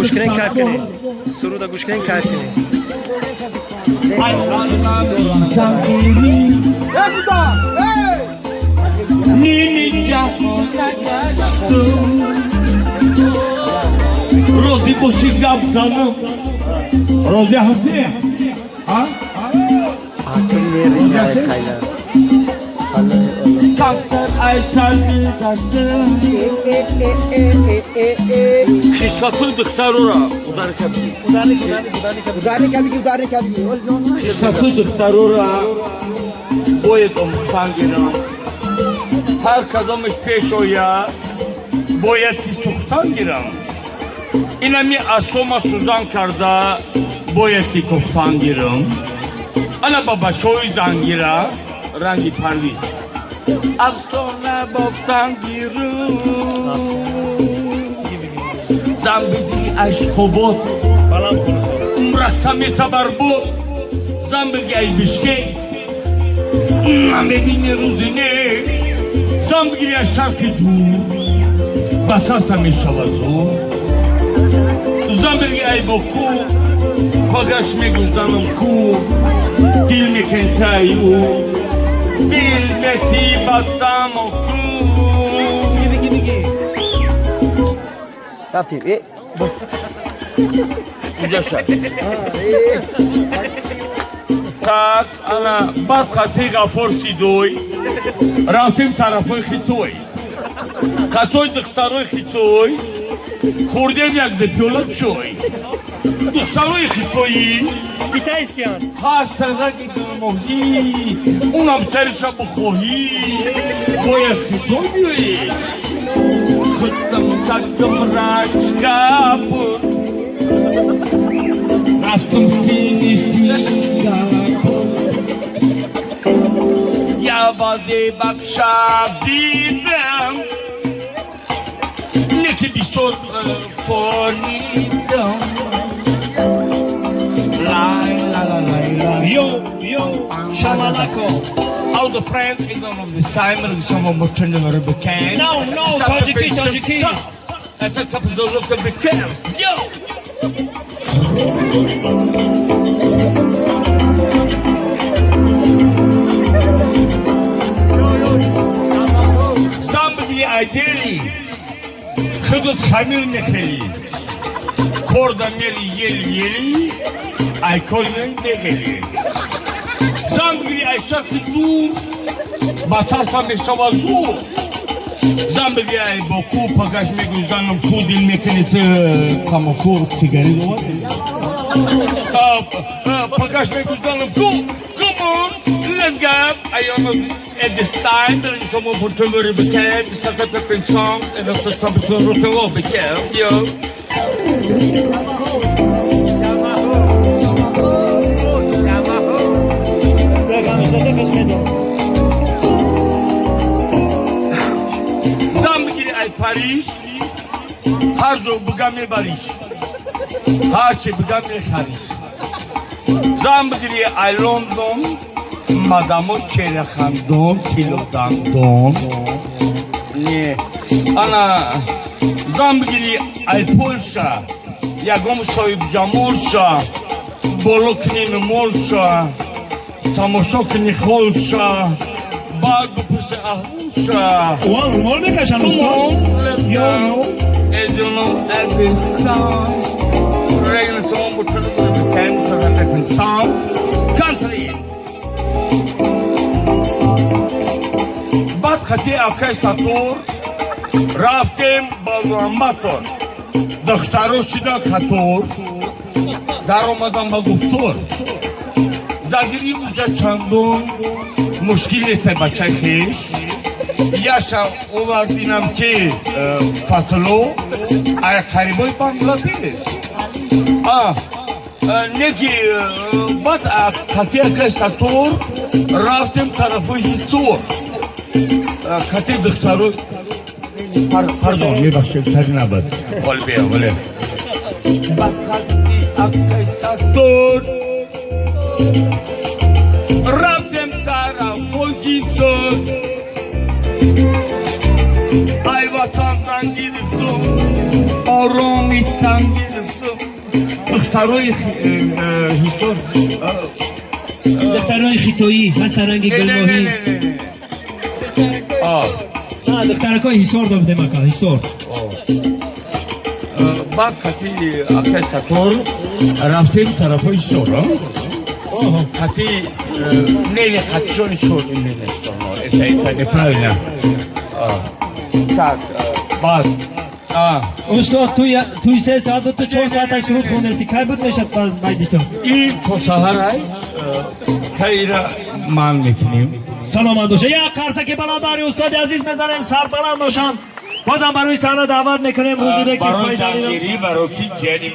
گوش کنین کیف کنین سرود گوش کنین کیف کنین نیمی جهان نگشتم روزی باشی گب زنم روزی هستی؟ Kaptan Ayçan'ı kaçtım Şişatı dıktar ora Şişatı dıktar ora Boyet omuksan giren Her kazanmış peş oya Boyeti çoktan giren İnemi asoma suzan karda Boyeti koftan giren Ana baba çoydan giren Rangi parvi Aksona boktan girin Zambidi aşk kobot Umrastami tabarbut Zambidi ay biskek Namedini ruzine Zambidi ay şarkı dur Basasami şavazu Zambidi ay boku Pagaşme güzdanım ku Dilme kentayu Bilmeti battam oku رفتیم Yaşa Tak ana bat katiga forsi doy Raftim tarafı xitoy Katoy dıktaroy xitoy Kurdem yak de piolat çoy Dıktaroy xitoyi کیتایسکی آن Hastaga gidiyorum ohi Unam terişa bu kohi Boya xitoy diyoy Kıttım taktım raçka pur Rastım seni fika Yavaze bakşa bildim Ne ki bir sor fonidum Lay la la lay la یو یو شمالکو All the friends in the Simon and someone will turn them over can. No, no, Tajiki, Tajiki. That's a couple of look at the can. Yo Somebody ideally Kıdıt hamir nekeli Korda meri yeli Ay koyun nekeli Zambiri ay şarkı dur Basarsa meşavazu Zambiri ay boku Pagaşme güzdanım ku dilmekenisi Kamokur sigari dolar Pagaşme güzdanım ku Come on, let's go I am at this time There is someone for to very became Such a different song And that's the top of the rock became Yo Zambiri ay Paris Hazo bugame Paris Haçe bugame Paris Zambiri ay London Madamo Çerekhandon Kilodandon Nie Ana Zambiri ay Polsza Jagom soyib Jamolsza Boloknin Molsza Tamosokni Holsza Bago puse Ahusza رول بکشن Come on, let's go. As you know, at this time, regular song would turn over the time so that they can sound country. Bat khati akay satur, raftem balamator. Dokhtaro shida khatur, daromadan ba guftor. Zagiri uja chandon, mushkil este bachai khish. Yaşa ovardinam ki fatlo ay khariboy Bangladesh. Ne ki bat khatiya kastator raftem tarafı histor. Khati dıktaru pardon ye başka tadına bak. Olbe. Bat khati kastator raftem tarafı histor. Ay vatandan gidip dur, Orum'dan gidip Второй Христос. دخترای خیتویی هستن رنگ گلماهی دخترکای حسار دام دمکا حسار بعد کتی اپه سطور رفتیم طرف Христора. Кати не хочу ничего не это неправильно. Так, баз. استاد توی 3 ساعت تو 4 ساعت سرود خوندستی کی بود نشد باید تو این تو سهرای خیره مان میکنیم. سلام دوشه یا قرصه بالا داری استاد عزیز بزنیم سر بلند باشن بازم برای صحنه دعوت میکنیم حضور که برای فایزالی رو جانگیری برای کی جنی